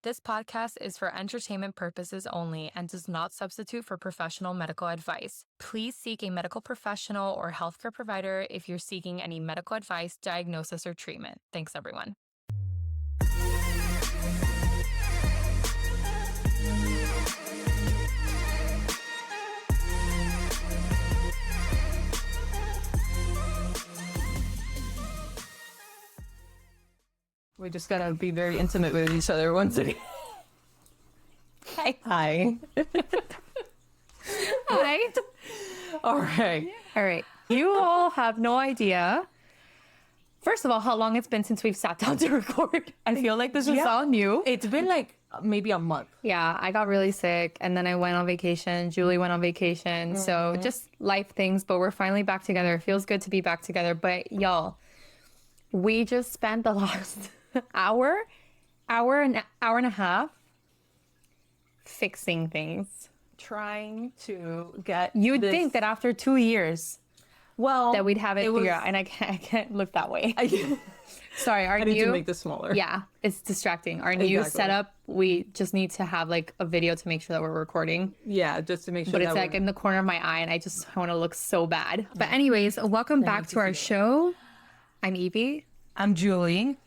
This podcast is for entertainment purposes only and does not substitute for professional medical advice. Please seek a medical professional or healthcare provider if you're seeking any medical advice, diagnosis, or treatment. Thanks, everyone. We just gotta be very intimate with each other once again. Hi. Hi. Hi. All right. All right. You all have no idea, first of all, how long it's been since we've sat down to record. I feel like this is all new. It's been like maybe a month. Yeah, I got really sick and then I went on vacation. Julie went on vacation. So just life things, but we're finally back together. It feels good to be back together. But y'all, we just spent the last hour and a half fixing things. Trying to get You'd this... think that after 2 years, well, that we'd have it figured out, and I can't look that way. Sorry, I need to make this smaller. Yeah, it's distracting. Our new setup, we just need to have like a video to make sure that we're recording. Yeah, just to make sure. But it's like in the corner of my eye, and I just want to look so bad. But anyways, welcome back to our show. I'm Evie. I'm Julie.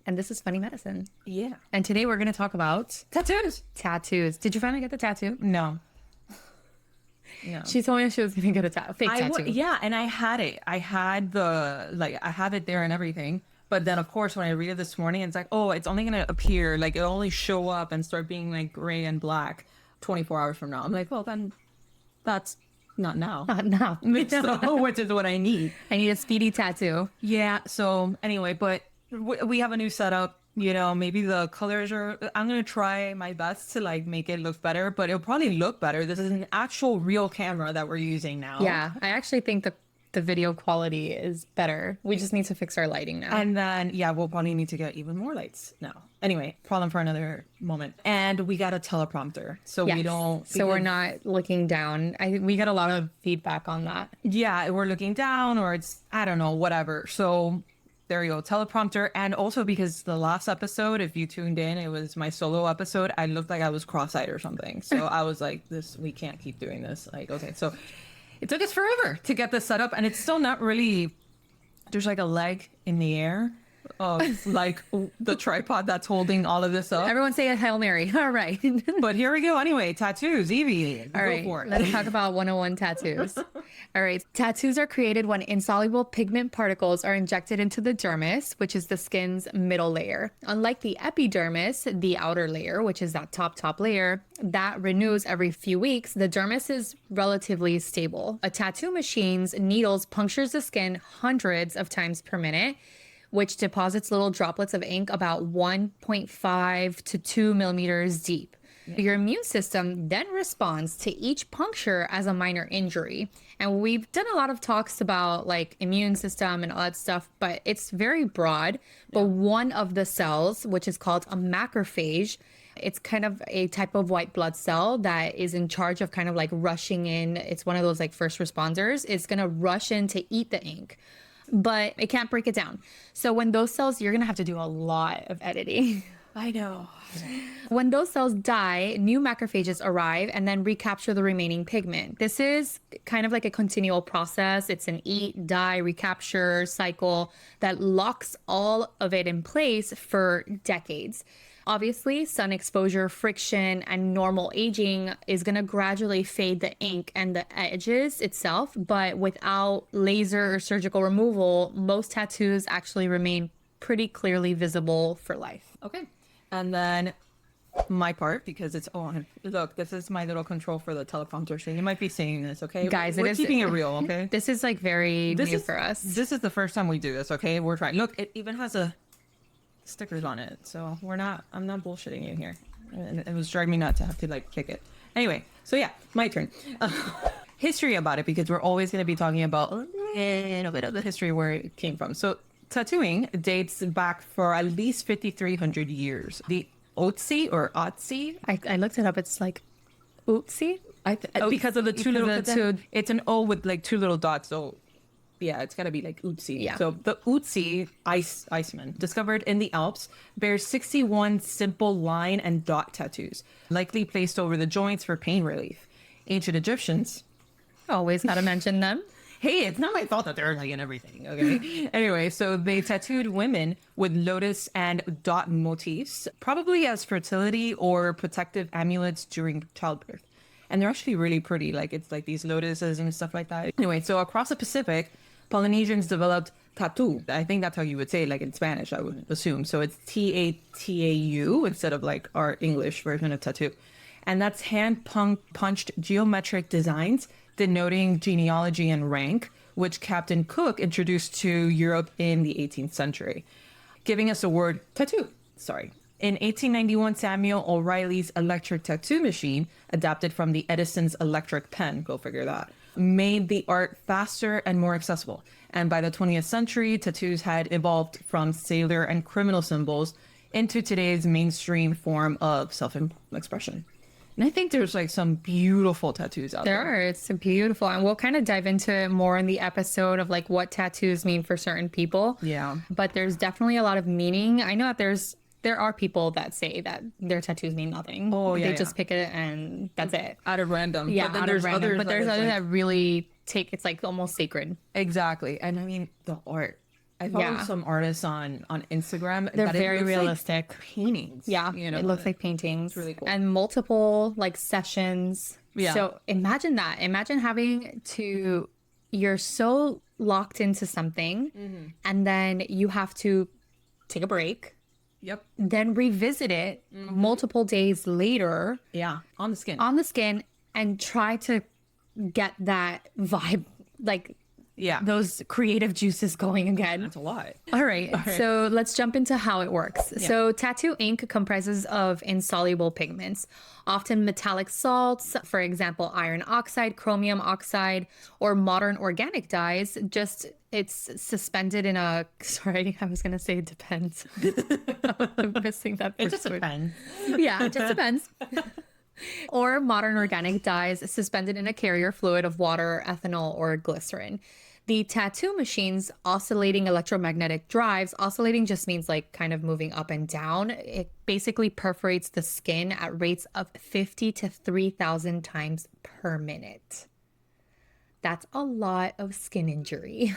And this is Funny Medicine. Yeah. And today we're going to talk about Tattoos. Tattoos. Did you finally get the tattoo? No. No. She told me she was going to get a fake tattoo. Yeah, and I had it. I had I have it there and everything. But then, of course, when I read it this morning, it's like, oh, it's only going to appear, like, it'll only show up and start being, like, gray and black 24 hours from now. I'm like, well, then that's not now. Not now. So, which is what I need. I need a speedy tattoo. Yeah, so anyway, but we have a new setup. You know, maybe the colors are... I'm going to try my best to, like, make it look better, but it'll probably look better. This is an actual real camera that we're using now. Yeah, I actually think the video quality is better. We just need to fix our lighting now. And then, yeah, we'll probably need to get even more lights now. Anyway, problem for another moment. And we got a teleprompter. So we don't... So we're not looking down. We got a lot of feedback on that. Yeah, we're looking down or it's, I don't know, whatever. So there you go, teleprompter. And also because the last episode, if you tuned in, it was my solo episode. I looked like I was cross-eyed or something. So I was like, we can't keep doing this. Like, okay, so... It took us forever to get this set up, and it's still not really... There's like a leg in the air of like the tripod that's holding all of this up. Everyone say a Hail Mary. All right. But here we go. Anyway, tattoos. Evie, all right, go for it. Let's talk about 101 tattoos. All right. Tattoos are created when insoluble pigment particles are injected into the dermis, which is the skin's middle layer. Unlike the epidermis, the outer layer, which is that top layer, that renews every few weeks, the dermis is relatively stable. A tattoo machine's needles punctures the skin hundreds of times per minute, which deposits little droplets of ink about 1.5 to 2 millimeters deep. Your immune system then responds to each puncture as a minor injury. And we've done a lot of talks about like immune system and all that stuff, but it's very broad. But one of the cells, which is called a macrophage, it's kind of a type of white blood cell that is in charge of kind of like rushing in. It's one of those like first responders. It's going to rush in to eat the ink, but it can't break it down. So when those cells, you're going to have to do a lot of editing. I know. When those cells die, new macrophages arrive and then recapture the remaining pigment. This is kind of like a continual process. It's an eat, die, recapture cycle that locks all of it in place for decades. Obviously, sun exposure, friction, and normal aging is going to gradually fade the ink and the edges itself, but without laser or surgical removal, most tattoos actually remain pretty clearly visible for life. Okay. And then my part, because it's on. Look, this is my little control for the teleprompter thing. You might be seeing this, okay? Guys, we're keeping it real, okay? This is like very new for us. This is the first time we do this, okay? We're trying. Look, it even has stickers on it, so I'm not bullshitting you here. And it was driving me nuts to have to like kick it. Anyway, so yeah, my turn. History about it, because we're always going to be talking about a little bit of the history where it came from. So tattooing dates back for at least 5,300 years. The Otzi or Otzi. I looked it up. It's like Otzi. Because of the two little. It's an O with like two little dots. So Yeah, it's got to be like Utsi. Yeah. So the Utsi Iceman, discovered in the Alps, bears 61 simple line and dot tattoos, likely placed over the joints for pain relief. Ancient Egyptians. Always got to mention them. Hey, it's not my fault that they're like in everything, okay? Anyway, so they tattooed women with lotus and dot motifs, probably as fertility or protective amulets during childbirth. And they're actually really pretty. Like, it's like these lotuses and stuff like that. Anyway, so across the Pacific, Polynesians developed tattoo. I think that's how you would say it, like in Spanish, I would assume. So it's Tatau instead of like our English version of tattoo. And that's punched geometric designs denoting genealogy and rank, which Captain Cook introduced to Europe in the 18th century, giving us the word tattoo. Sorry. In 1891, Samuel O'Reilly's electric tattoo machine, adapted from the Edison's electric pen, go figure that, made the art faster and more accessible. And by the 20th century, tattoos had evolved from sailor and criminal symbols into today's mainstream form of self-expression. And I think there's like some beautiful tattoos out there. There are. It's beautiful. And we'll kind of dive into it more in the episode of like what tattoos mean for certain people. Yeah. But there's definitely a lot of meaning. I know that there are people that say that their tattoos mean nothing. Oh, yeah. They just pick it and that's it. Out of random. Yeah, But then out there's of random. others But there's others like, that really take, it's like almost sacred. exactly. And I mean, the art. I follow Yeah. some artists on Instagram. They're that it very looks like realistic. paintings. Yeah, You know, it looks like paintings. really cool. And multiple like sessions. Yeah. So imagine that. Imagine having to, you're so locked into something and then you have to take a break, Yep. then revisit it multiple days later Yeah. On the skin. on the skin and try to get that vibe, like yeah. those creative juices going again. That's a lot. All right, so let's jump into how it works. So tattoo ink comprises of insoluble pigments, often metallic salts, for example, iron oxide, chromium oxide, or modern organic dyes. Just it's suspended in a, sorry, I was going to say it depends. I'm missing that. It just first word. depends. Yeah, it just depends. Or modern organic dyes suspended in a carrier fluid of water, ethanol, or glycerin. The tattoo machine's oscillating electromagnetic drives, oscillating just means like kind of moving up and down. It basically perforates the skin at rates of 50 to 3,000 times per minute. That's a lot of skin injury.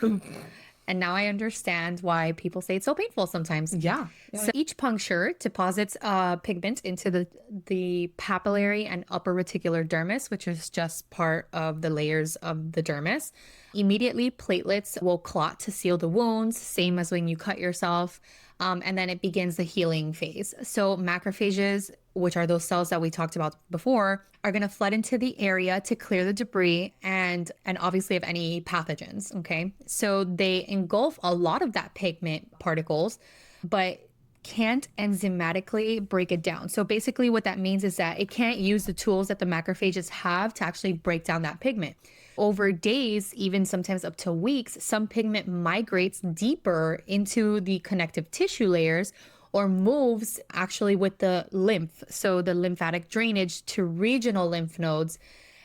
And now I understand why people say it's so painful sometimes. Yeah. So each puncture deposits pigment into the papillary and upper reticular dermis, which is just part of the layers of the dermis. Immediately, platelets will clot to seal the wounds, same as when you cut yourself. And then it begins the healing phase. So macrophages, which are those cells that we talked about before, are going to flood into the area to clear the debris and obviously of any pathogens, okay? So they engulf a lot of that pigment particles, but can't enzymatically break it down. So basically what that means is that it can't use the tools that the macrophages have to actually break down that pigment. Over days, even sometimes up to weeks, some pigment migrates deeper into the connective tissue layers or moves actually with the lymph, so the lymphatic drainage to regional lymph nodes.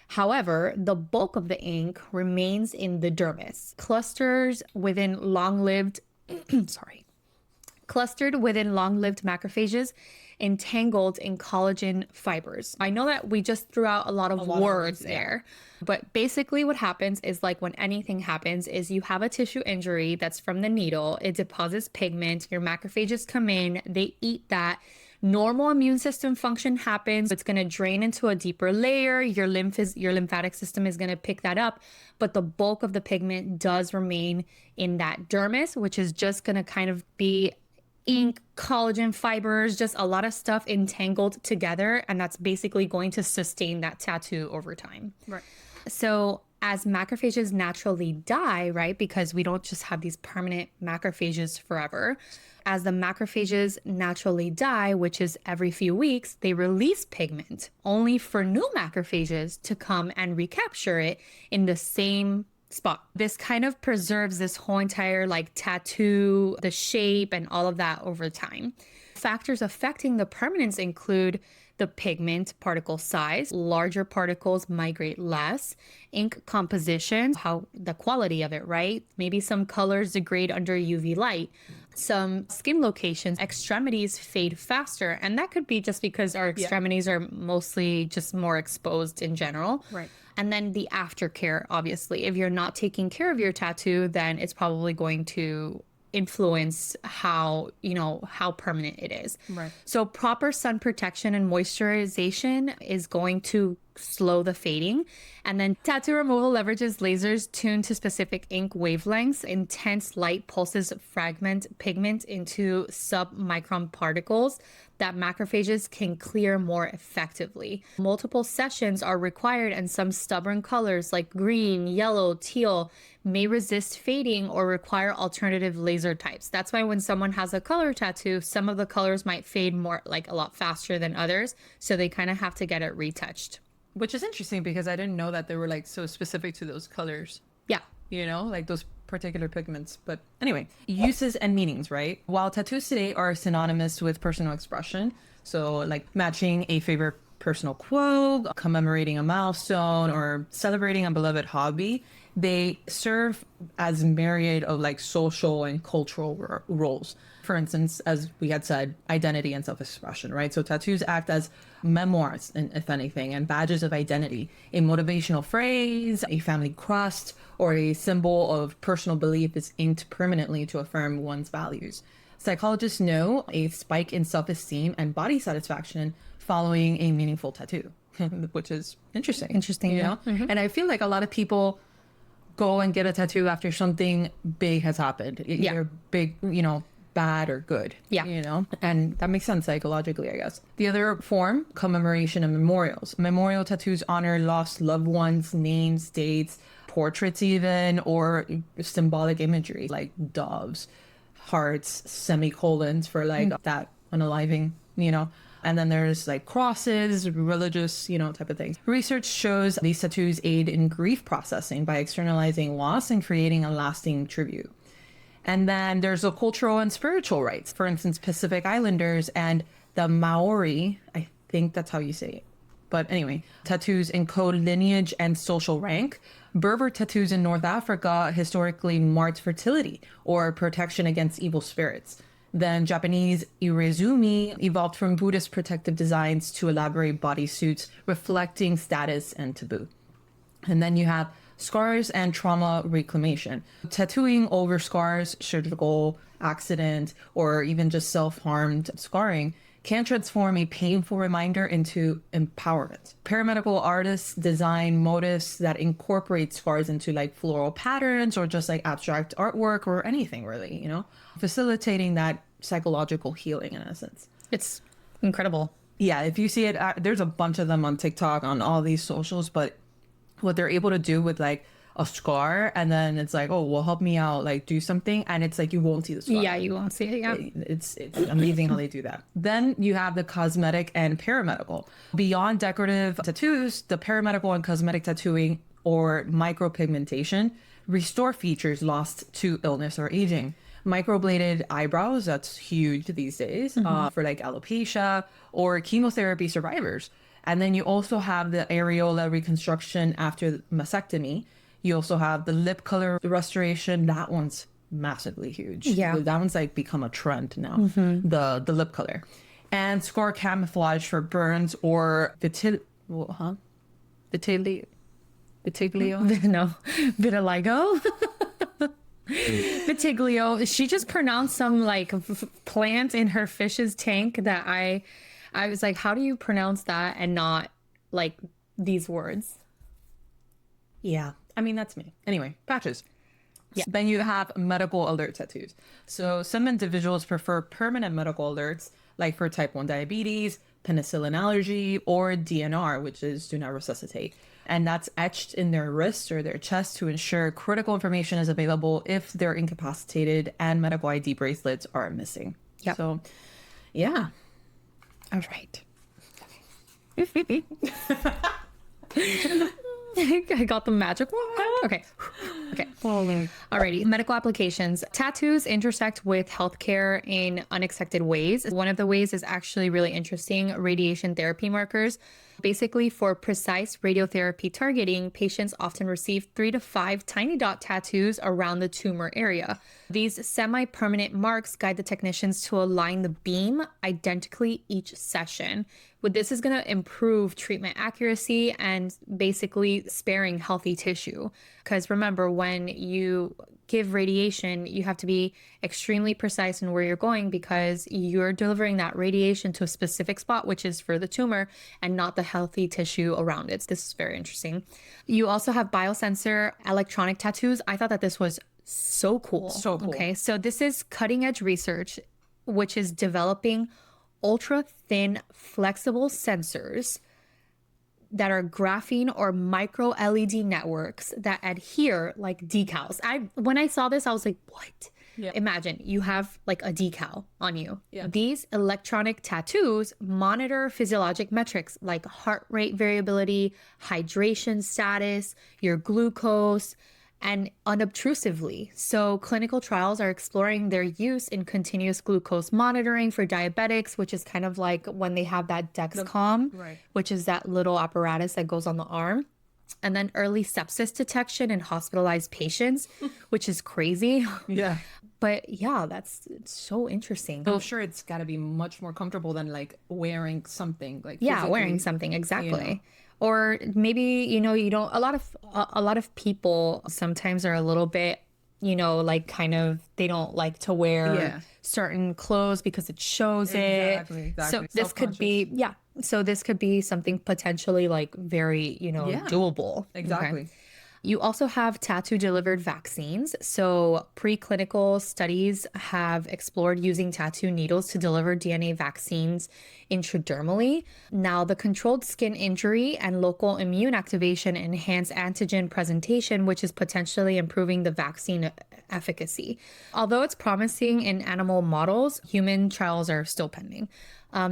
However, the bulk of the ink remains in the dermis, clustered within long-lived macrophages entangled in collagen fibers. I know that we just threw out a lot of words there, but basically what happens is like when anything happens is you have a tissue injury that's from the needle, it deposits pigment, your macrophages come in, they eat that. Normal immune system function happens. It's going to drain into a deeper layer. Your lymphatic system is going to pick that up, but the bulk of the pigment does remain in that dermis, which is just going to kind of be ink, collagen fibers, just a lot of stuff entangled together. And that's basically going to sustain that tattoo over time. Right. So as macrophages naturally die, right, because we don't just have these permanent macrophages forever, as the macrophages naturally die, which is every few weeks, they release pigment only for new macrophages to come and recapture it in the same spot. This kind of preserves this whole entire like tattoo, the shape and all of that over time. Factors affecting the permanence include the pigment particle size, larger particles migrate less, ink composition, how the quality of it, right? Maybe some colors degrade under UV light. Some skin locations, extremities fade faster. And that could be just because our extremities are mostly just more exposed in general. Right. And then the aftercare, obviously. If you're not taking care of your tattoo, then it's probably going to influence how permanent it is. Right. So proper sun protection and moisturization is going to slow the fading. And then tattoo removal leverages lasers tuned to specific ink wavelengths. Intense light pulses fragment pigment into submicron particles that macrophages can clear more effectively. Multiple sessions are required, and some stubborn colors like green, yellow, teal may resist fading or require alternative laser types. That's why when someone has a color tattoo, some of the colors might fade more, like a lot faster than others. So they kind of have to get it retouched. Which is interesting because I didn't know that they were like so specific to those colors. Yeah. Like those particular pigments. But anyway, uses and meanings, right? While tattoos today are synonymous with personal expression, so like matching a favorite personal quote, commemorating a milestone, or celebrating a beloved hobby, they serve as myriad of like social and cultural roles. For instance, as we had said, identity and self-expression, right? So tattoos act as memoirs, if anything, and badges of identity. A motivational phrase, a family crest, or a symbol of personal belief is inked permanently to affirm one's values. Psychologists know a spike in self-esteem and body satisfaction following a meaningful tattoo, which is interesting. Interesting, yeah. Mm-hmm. And I feel like a lot of people go and get a tattoo after something big has happened. Either big, bad or good. Yeah. And that makes sense psychologically, I guess. The other form, commemoration and memorials. Memorial tattoos honor lost loved ones, names, dates, portraits even, or symbolic imagery like doves, hearts, semicolons for like that unaliving, And then there's like crosses, religious, type of things. Research shows these tattoos aid in grief processing by externalizing loss and creating a lasting tribute. And then there's the cultural and spiritual rights. For instance, Pacific Islanders and the Maori, I think that's how you say it. But anyway, tattoos encode lineage and social rank. Berber tattoos in North Africa historically marked fertility or protection against evil spirits. Then Japanese irezumi evolved from Buddhist protective designs to elaborate bodysuits reflecting status and taboo. And then you have scars and trauma reclamation. Tattooing over scars, surgical accident, or even just self-harmed scarring can transform a painful reminder into empowerment. Paramedical artists design motifs that incorporate scars into like floral patterns or just like abstract artwork or anything really, facilitating that psychological healing in essence. It's incredible. Yeah, if you see it, there's a bunch of them on TikTok, on all these socials, but what they're able to do with like a scar, and then it's like, oh, well, help me out, like do something, and it's like you won't see the scar. Yeah, you won't see it. Yeah, it's amazing how they do that. Then you have the cosmetic and paramedical. Beyond decorative tattoos, the paramedical and cosmetic tattooing or micropigmentation restore features lost to illness or aging. Microbladed eyebrows, that's huge these days, for like alopecia or chemotherapy survivors. And then you also have the areola reconstruction after mastectomy. You also have the lip color restoration. That one's massively huge. Yeah. That one's like become a trend now, the lip color. And scar camouflage for burns or vitiglio? No, vitiligo. Vitiglio. She just pronounced some like plant in her fish's tank that I was like, how do you pronounce that and not like these words? Yeah. I mean, that's me. Anyway, patches. Yeah. Then you have medical alert tattoos. So some individuals prefer permanent medical alerts, like for type 1 diabetes, penicillin allergy, or DNR, which is do not resuscitate. And that's etched in their wrist or their chest to ensure critical information is available if they're incapacitated and medical ID bracelets are missing. Yeah. So, yeah. All right. I got the magic wand. Okay. Okay. Oh, Alrighty. Medical applications. Tattoos intersect with healthcare in unexpected ways. One of the ways is actually really interesting: radiation therapy markers. Basically, for precise radiotherapy targeting, patients often receive 3 to 5 tiny dot tattoos around the tumor area. These semi-permanent marks guide the technicians to align the beam identically each session. What this is going to improve treatment accuracy and basically sparing healthy tissue. Because remember, when you give radiation, you have to be extremely precise in where you're going, because you're delivering that radiation to a specific spot, which is for the tumor and not the healthy tissue around it. This is very interesting. You also have biosensor electronic tattoos. I thought that this was so cool. So cool. Okay, so this is cutting edge research, which is developing ultra thin flexible sensors that are graphene or micro LED networks that adhere like decals. When I saw this, I was like, what? Yeah. Imagine you have like a decal on you. Yeah. These electronic tattoos monitor physiologic metrics like heart rate variability, hydration status, your glucose, and unobtrusively. So clinical trials are exploring their use in continuous glucose monitoring for diabetics, which is kind of like when they have that Dexcom, right. which is that little apparatus that goes on the arm. And then early sepsis detection in hospitalized patients, which is crazy. Yeah. But yeah, it's so interesting. I'm sure it's got to be much more comfortable than like wearing something like Yeah, wearing physically, something, exactly. you know. Or maybe, you don't, a lot of people sometimes are a little bit, like kind of, they don't like to wear Yeah. certain clothes because it shows Exactly, it. So exactly. this could be, yeah. So this could be something potentially like very, Yeah. doable. Exactly. Okay. You also have tattoo delivered vaccines. So preclinical studies have explored using tattoo needles to deliver DNA vaccines intradermally. Now, the controlled skin injury and local immune activation enhance antigen presentation, which is potentially improving the vaccine efficacy. Although it's promising in animal models, human trials are still pending.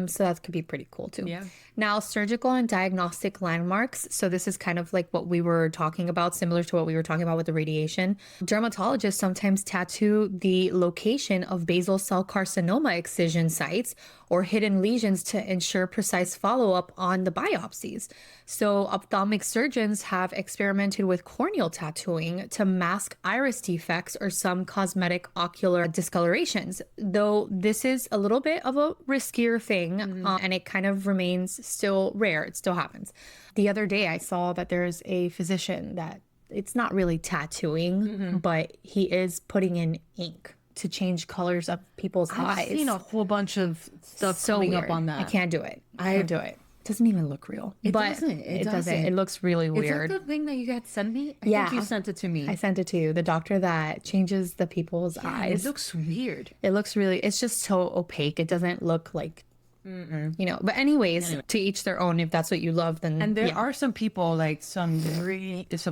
So that could be pretty cool too. Yeah. Now, surgical and diagnostic landmarks. So this is kind of like what we were talking about, similar to what we were talking about with the radiation. Dermatologists sometimes tattoo the location of basal cell carcinoma excision sites or hidden lesions to ensure precise follow-up on the biopsies. So ophthalmic surgeons have experimented with corneal tattooing to mask iris defects or some cosmetic ocular discolorations, though this is a little bit of a riskier thing, and it kind of remains still rare. It still happens. The other day I saw that there's a physician that it's not really tattooing, but he is putting in ink to change colors of people's eyes. I've seen a whole bunch of stuff So coming weird. up on that. I can't do it. I can't do it. Doesn't even look real. It But doesn't. It doesn't. doesn't. It looks really Is weird. that the thing that you got sent me? I Yeah. think you sent it to me. I sent it to you. The doctor that changes the people's And eyes. it looks weird. It looks really, it's just so opaque. It doesn't look like, but anyways, to each their own. If that's what you love, then And there yeah. are some people, like some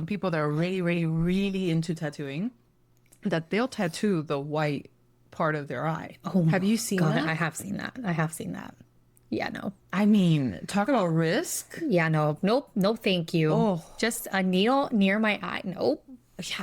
people that are really, really, really into tattooing, that they'll tattoo the white part of their eye. Oh Have my you seen God, that? I have seen that. I have seen that. Yeah, no. I mean, talk about risk. Yeah, no. Nope. Nope. Thank you. Oh. Just a needle near my eye. Nope.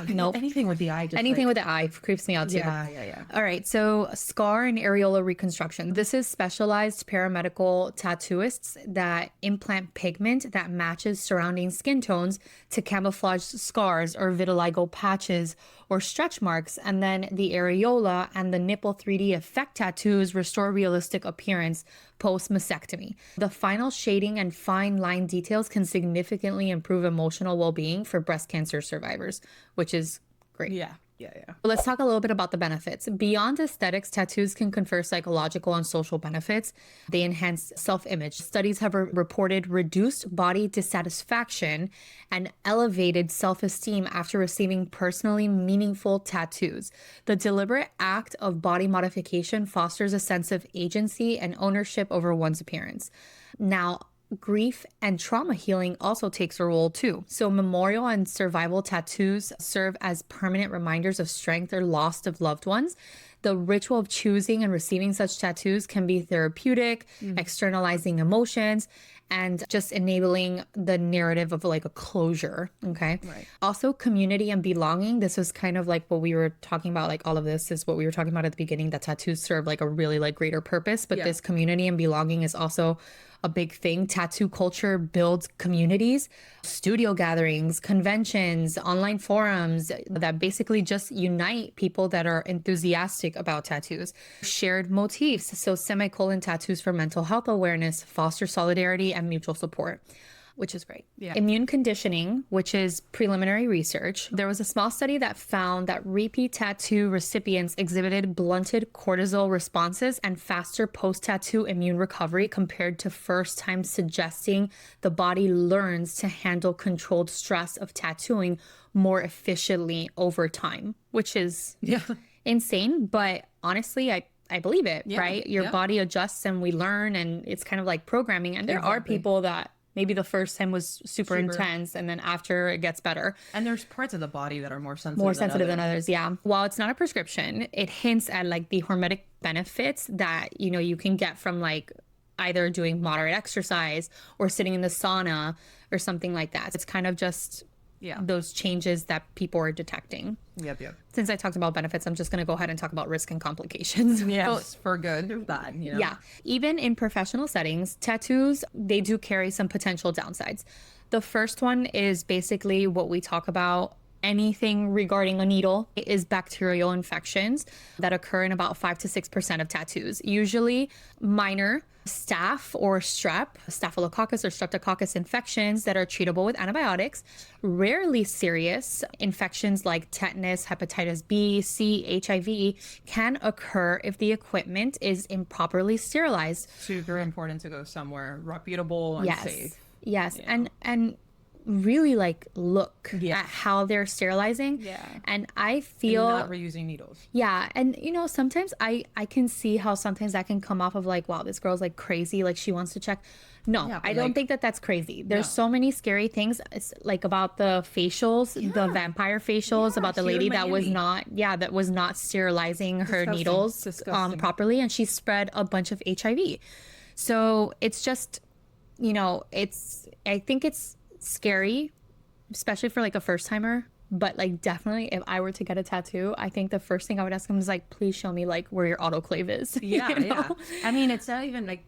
Nope. Anything with the eye. Just Anything with the eye creeps me out too. Yeah. All right, so scar and areola reconstruction. This is specialized paramedical tattooists that implant pigment that matches surrounding skin tones to camouflage scars or vitiligo patches or stretch marks. And then the areola and the nipple 3D effect tattoos restore realistic appearance post mastectomy. The final shading and fine line details can significantly improve emotional well-being for breast cancer survivors, which is great. Yeah. Let's talk a little bit about the benefits. Beyond aesthetics, tattoos can confer psychological and social benefits. They enhance self-image. Studies have reported reduced body dissatisfaction and elevated self-esteem after receiving personally meaningful tattoos. The deliberate act of body modification fosters a sense of agency and ownership over one's appearance. Now, grief and trauma healing also takes a role too. So memorial and survival tattoos serve as permanent reminders of strength or loss of loved ones. The ritual of choosing and receiving such tattoos can be therapeutic, externalizing emotions, and just enabling the narrative of like a closure. Okay. Right. Also, community and belonging. This was kind of like what we were talking about. Like all of this is what we were talking about at the beginning, that tattoos serve like a really like greater purpose. But this community and belonging is also a big thing. Tattoo culture builds communities, studio gatherings, conventions, online forums that basically just unite people that are enthusiastic about tattoos. Shared motifs, so semicolon tattoos for mental health awareness, foster solidarity and mutual support, which is great. Yeah. Immune conditioning, which is preliminary research. There was a small study that found that repeat tattoo recipients exhibited blunted cortisol responses and faster post-tattoo immune recovery compared to first time, suggesting the body learns to handle controlled stress of tattooing more efficiently over time, which is insane. But honestly, I believe it, right? Your body adjusts and we learn, and it's kind of like programming. And there are people that maybe the first time was super intense, and then after it gets better. And there's parts of the body that are more sensitive than others. Yeah. While it's not a prescription, it hints at like the hormetic benefits that, you know, you can get from like either doing moderate exercise or sitting in the sauna or something like that. It's kind of just those changes that people are detecting. Yep. Since I talked about benefits, I'm just going to go ahead and talk about risk and complications. Yes, for good or bad, you know? Yeah. Even in professional settings, tattoos, they do carry some potential downsides. The first one is basically what we talk about. Anything regarding a needle is bacterial infections that occur in about 5 to 6% of tattoos, usually minor staph or strep, staphylococcus or streptococcus infections that are treatable with antibiotics. Rarely serious infections like tetanus, hepatitis B, C, HIV can occur if the equipment is improperly sterilized. Super important to go somewhere reputable and safe. Yes. And really like look at how they're sterilizing. And I feel and not reusing needles. And you know, sometimes I can see how sometimes that can come off of like, wow, this girl's like crazy, like she wants to check. I don't think that that's crazy. There's so many scary things. It's like about the facials, the vampire facials, about the lady that was not sterilizing her needles properly, and she spread a bunch of HIV. So it's just, you know, I think it's scary, especially for like a first timer. But like definitely if I were to get a tattoo, I think the first thing I would ask him is like, please show me like where your autoclave is. You know? I mean, it's not even like,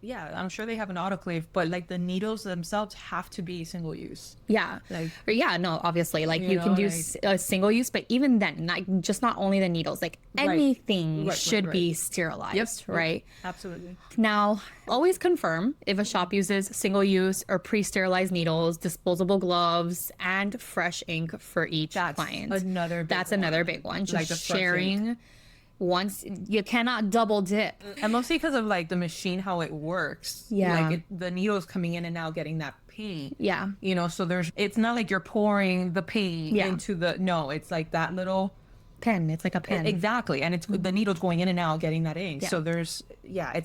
I'm sure they have an autoclave, but like the needles themselves have to be single use. Obviously, like you can do a single use, but even then, not only the needles, like anything should be sterilized, right? Absolutely. Now, always confirm if a shop uses single use or pre-sterilized needles, disposable gloves, and fresh ink for each client. That's another big one. Just like sharing. Once you cannot double dip, and mostly because of like the machine, how it works. Like the needles coming in and out, getting that paint. You know, so it's not like you're pouring the paint into it's like that little pen. It's like a pen. Exactly. And it's the needles going in and out, getting that ink. So it's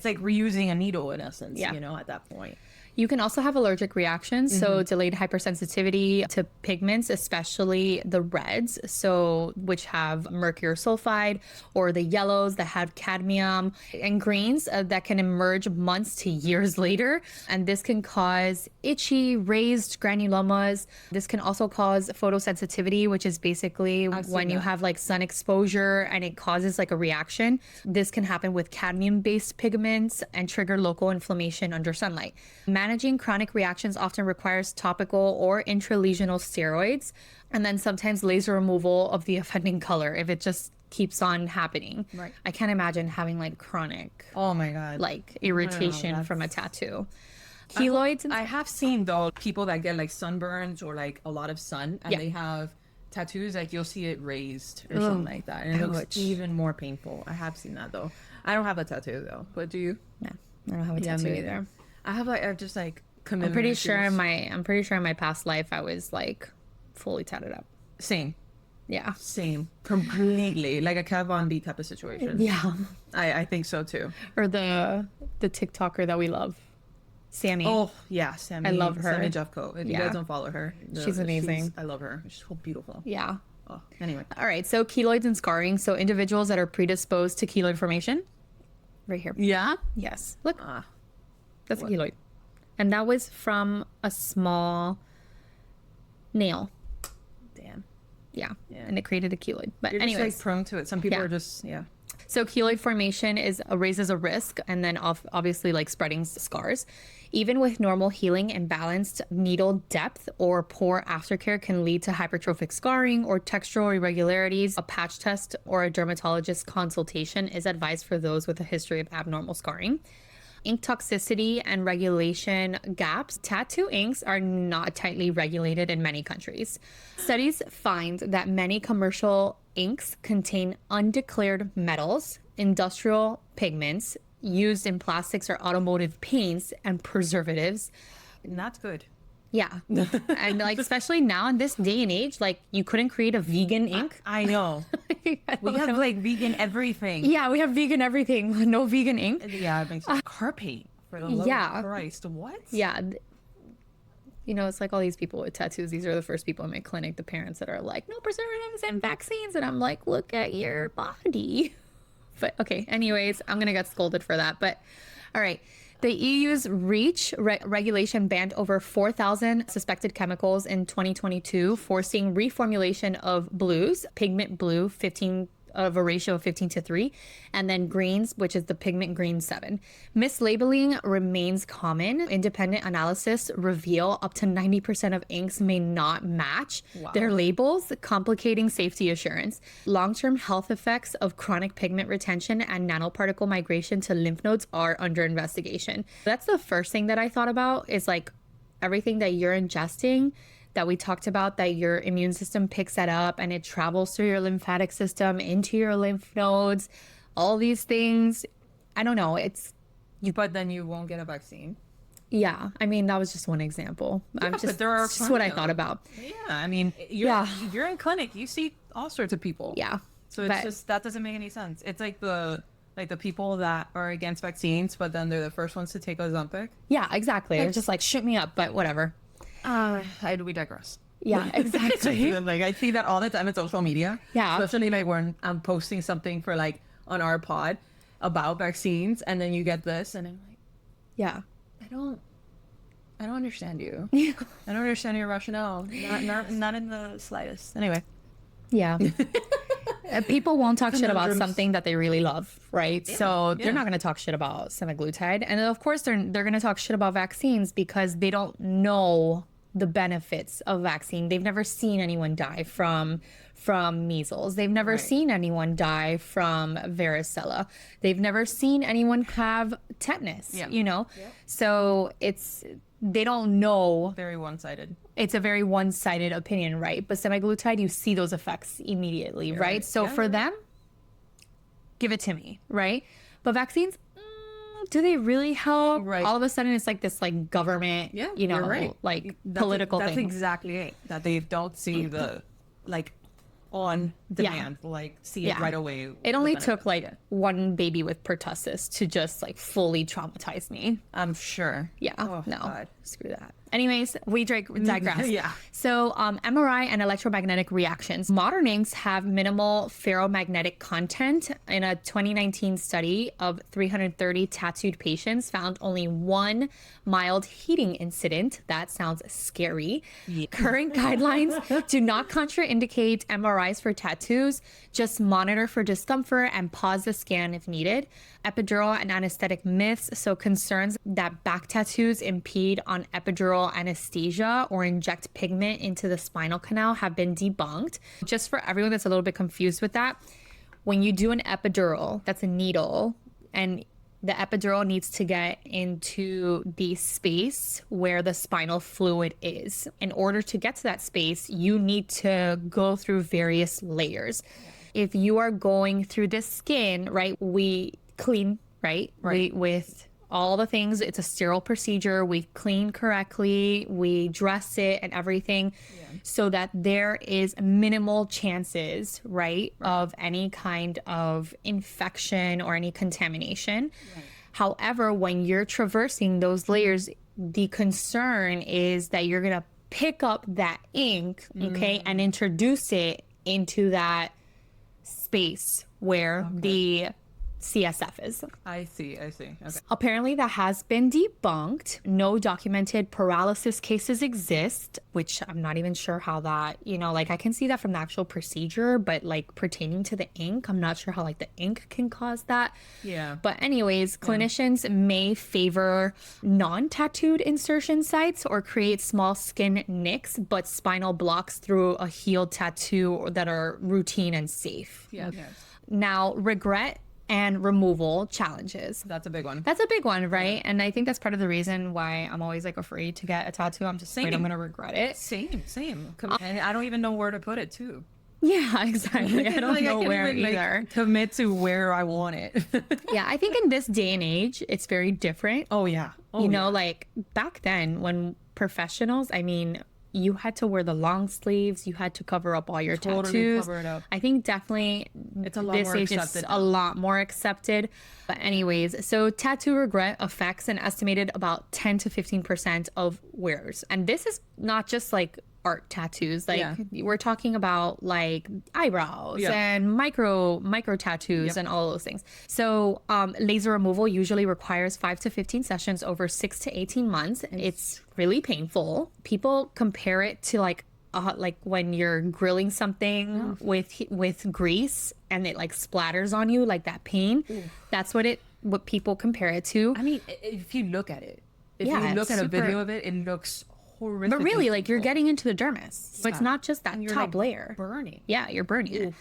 like reusing a needle in essence, you know, at that point. You can also have allergic reactions, so delayed hypersensitivity to pigments, especially the reds, so which have mercury sulfide, or the yellows that have cadmium, and greens that can emerge months to years later. And this can cause itchy, raised granulomas. This can also cause photosensitivity, which is basically when you have like sun exposure and it causes like a reaction. This can happen with cadmium-based pigments and trigger local inflammation under sunlight. Managing chronic reactions often requires topical or intralesional steroids, and then sometimes laser removal of the offending color if it just keeps on happening. I can't imagine having like chronic, like irritation from a tattoo. Keloids. I have seen though people that get like sunburns or like a lot of sun, and they have tattoos, like you'll see it raised or something like that, and it looks even more painful. I have seen that though. I don't have a tattoo though, but do you? No, I don't have a tattoo either. I'm pretty sure in my past life I was like fully tatted up. Same. Yeah. Same. Completely. Like a Kat Von D type of situation. Yeah. I think so too. Or the TikToker that we love. Sammy. Oh yeah, Sammy. I love her. Sammy Jeffco. If you Yeah. guys don't follow her, She's amazing. I love her. She's so beautiful. Yeah. Oh, anyway. All right. So keloids and scarring. So individuals that are predisposed to keloid formation. Right here. Yeah. Yes. Look, Ah, that's what? a keloid. And that was from a small nail. damn. Yeah. Yeah. And it created a keloid. But You're anyways. just like prone to it. Some people Yeah. are just So keloid formation raises a risk, and then obviously like spreading scars. Even with normal healing and balanced needle depth or poor aftercare can lead to hypertrophic scarring or textural irregularities. A patch test or a dermatologist consultation is advised for those with a history of abnormal scarring. Ink toxicity and regulation gaps. Tattoo inks are not tightly regulated in many countries. Studies find that many commercial inks contain undeclared metals, industrial pigments used in plastics or automotive paints, and preservatives. not good. Yeah. And like, especially now in this day and age, like you couldn't create a vegan ink. I know. We have like vegan everything. Yeah, we have vegan everything. No vegan ink. Yeah, it makes sense. Car paint for the love Yeah. of Christ. What? Yeah. You know, it's like all these people with tattoos. These are the first people in my clinic, the parents that are like, no preservatives and vaccines. And I'm like, look at your body. But okay, anyways, I'm going to get scolded for that. But all right. The EU's REACH regulation banned over 4,000 suspected chemicals in 2022, forcing reformulation of blues, pigment blue 15 of a ratio of 15:3, and then greens, which is the pigment green 7. Mislabeling remains common. Independent analysis reveal up to 90% of inks may not match their labels, complicating safety assurance. Long-term health effects of chronic pigment retention and nanoparticle migration to lymph nodes are under investigation. That's the first thing that I thought about, is like everything that you're ingesting that we talked about, that your immune system picks that up and it travels through your lymphatic system into your lymph nodes, all these things. I don't know. But then you won't get a vaccine. Yeah. I mean, that was just one example. but there are It's just what I plenty of thought about. Yeah, I mean, you're in clinic, you see all sorts of people. Yeah. So it's just, that doesn't make any sense. It's like the people that are against vaccines, but then they're the first ones to take Ozempic. Yeah, exactly. It's just like, shoot me up, but whatever. We digress. Yeah, exactly. Like I see that all the time in social media. Yeah. Especially like when I'm posting something for like on our pod about vaccines, and then you get this, and I'm like, Yeah. I don't understand you. I don't understand your rationale. Not in the slightest. Anyway. Yeah. People won't talk shit about Conundrums. something that they really love, right? So they're not going to talk shit about semaglutide. And of course, they're going to talk shit about vaccines because they don't know the benefits of vaccine. They've never seen anyone die from measles. They've never seen anyone die from varicella. They've never seen anyone have tetanus, you know? So they don't know. Very one-sided. It's a very one-sided opinion, right? But semaglutide, you see those effects immediately, right? So for them, give it to me, right? But vaccines, do they really help? Right. All of a sudden, it's like this like government, you know, you're right. like That's political that's thing. exactly it. That they don't see the like on demand, like see it right away. It only took like one baby with pertussis to just like fully traumatize me. I'm sure. Yeah, Oh, no, God. screw that. Anyways, we digress. Yeah. So MRI and electromagnetic reactions. Modern inks have minimal ferromagnetic content. In a 2019 study of 330 tattooed patients, found only one mild heating incident. That sounds scary. Current guidelines do not contraindicate MRIs for tattoos. Just monitor for discomfort and pause the scan if needed. Epidural and anesthetic myths. So concerns that back tattoos impede on epidural anesthesia or inject pigment into the spinal canal have been debunked. Just for everyone that's a little bit confused with that, when you do an epidural, that's a needle, and the epidural needs to get into the space where the spinal fluid is. In order to get to that space, you need to go through various layers. If you are going through the skin, right, we clean, right? With all the things. It's a sterile procedure. We clean correctly. We dress it and everything so that there is minimal chances, right, of any kind of infection or any contamination. However, when you're traversing those layers, the concern is that you're going to pick up that ink, okay, and introduce it into that space where the CSF is. I see. Okay. Apparently, that has been debunked. No documented paralysis cases exist, which I'm not even sure how that, like I can see that from the actual procedure, but like pertaining to the ink, I'm not sure how like the ink can cause that. Yeah. But anyways, clinicians may favor non-tattooed insertion sites or create small skin nicks, but spinal blocks through a healed tattoo that are routine and safe. Yeah. Now, regret and removal challenges. That's a big one. That's a big one, right? And I think that's part of the reason why I'm always like afraid to get a tattoo. I'm just afraid I'm gonna regret it. Same. And I don't even know where to put it too. Yeah, exactly. I don't know where either. Commit to where I want it. Yeah, I think in this day and age, it's very different. Oh yeah. Like back then when professionals, I mean, you had to wear the long sleeves. You had to cover up all your tattoos. Cover it up. I think definitely it's a lot more accepted. It's a lot more accepted. But anyways, so tattoo regret affects an estimated about 10 to 15% of wearers. And this is not just like art tattoos. Like we're talking about like eyebrows and micro tattoos and all those things. So laser removal usually requires 5 to 15 sessions over 6 to 18 months. And it's really painful. People compare it to like when you're grilling something with grease and it like splatters on you, like that pain. That's what people compare it to. I mean, if you look at it, if you look at a video of it, it looks horrific. But really, like you're getting into the dermis. So it's not just that top like layer. Burning. Yeah, you're burning it.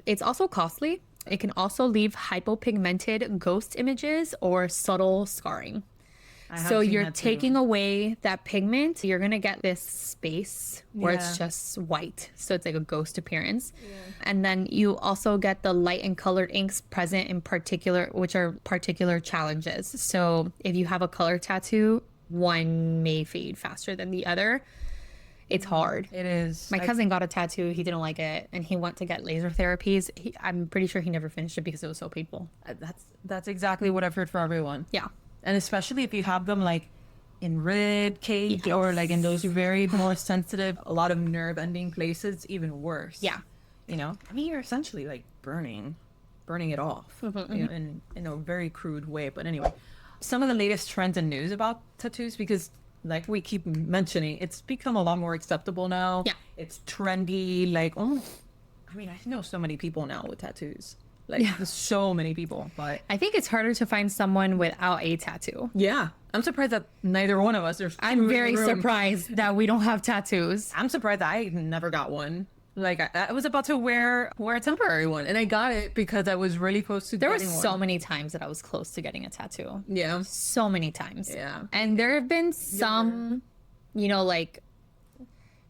It's also costly. It can also leave hypopigmented ghost images or subtle scarring. So you're taking away that pigment, you're going to get this space where it's just white. So it's like a ghost appearance. And then you also get the light and colored inks present in particular, which are particular challenges. So if you have a color tattoo, one may fade faster than the other. It's hard. It is. My cousin got a tattoo. He didn't like it, and he went to get laser therapies. I'm pretty sure he never finished it because it was so painful. That's exactly what I've heard for everyone. Yeah. And especially if you have them like in rib cage or like in those very more sensitive, a lot of nerve ending places, even worse. Yeah. I mean, you're essentially like burning it off in a very crude way. But anyway, some of the latest trends and news about tattoos, because like we keep mentioning, it's become a lot more acceptable now. Yeah. It's trendy. Like, I mean, I know so many people now with tattoos. Like so many people, but I think it's harder to find someone without a tattoo. Yeah. I'm surprised that neither one of us are. I'm very surprised that we don't have tattoos. I'm surprised that I never got one. Like I was about to wear a temporary one, and I got it because I was really close to. There were so many times that I was close to getting a tattoo. Yeah, so many times. Yeah, and there have been some, like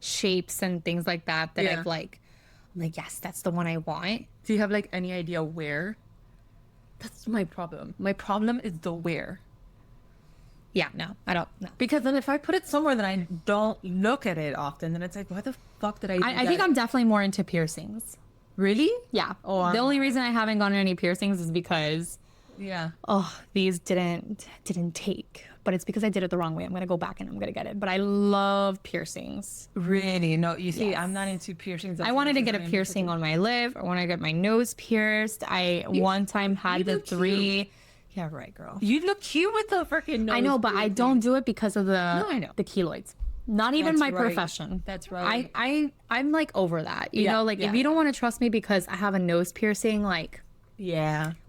shapes and things like that I've like, yes, that's the one I want. Do you have like any idea where? That's my problem. My problem is the where. Yeah, no, I don't know. Because then if I put it somewhere that I don't look at it often, then it's like, why the fuck did I do I think I'm definitely more into piercings. Really? Yeah. The only reason I haven't gotten any piercings is because these didn't take. But it's because I did it the wrong way. I'm gonna go back and I'm gonna get it. But I love piercings. Really? No, you see, I'm not into piercings. I wanted to get a piercing on my lip. I want to get my nose pierced. One time had the 3. Cute. Yeah, right, girl. You look cute with the freaking nose. I know, but I don't do it because of the keloids. Not even my profession. That's right. I'm like over that. You know, like if you don't want to trust me because I have a nose piercing, like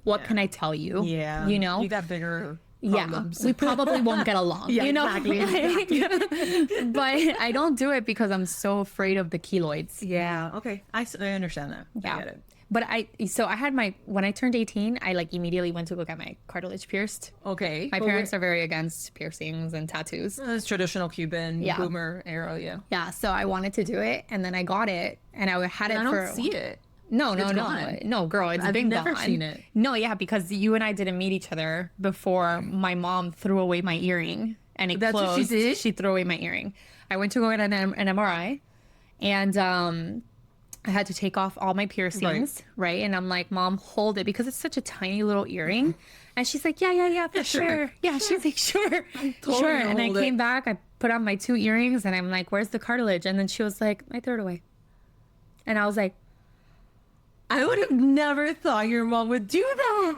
what can I tell you? Yeah. You know? You got bigger problems. We probably won't get along. Exactly. But I don't do it because I'm so afraid of the keloids. Yeah. Okay. I understand that. Yeah. I get it. But I had when I turned 18, I like immediately went to go get my cartilage pierced. Okay. My parents are very against piercings and tattoos. It's traditional Cuban boomer era, Yeah, so I wanted to do it, and then I got it, and I had it for. I don't see it. No, girl, it's been gone. I've never seen it. No, yeah, because you and I didn't meet each other before my mom threw away my earring, and it closed. What she did? She threw away my earring. I went to go get an MRI, and I had to take off all my piercings, right? And I'm like, Mom, hold it, because it's such a tiny little earring. And she's like, yeah, for sure. Yeah, she's like, sure. And I came back, I put on my 2 earrings, and I'm like, where's the cartilage? And then she was like, I threw it away. And I was like, I would have never thought your mom would do that.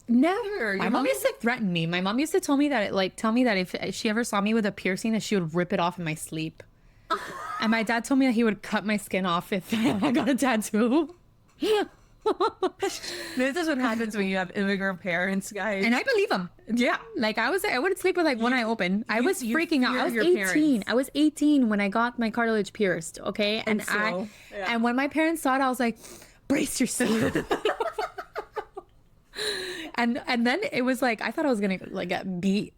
Never. My mom used to threaten me. My mom used to tell me that, tell me that if she ever saw me with a piercing, that she would rip it off in my sleep. And my dad told me that he would cut my skin off if I got a tattoo. This is what happens when you have immigrant parents, guys. And I believe him. Yeah. Like I wouldn't sleep with one eye open. I was freaking out. I was 18. Parents. I was 18 when I got my cartilage pierced. Okay. And and when my parents saw it, I was like, brace yourself. and then it was like, I thought I was going to get beat.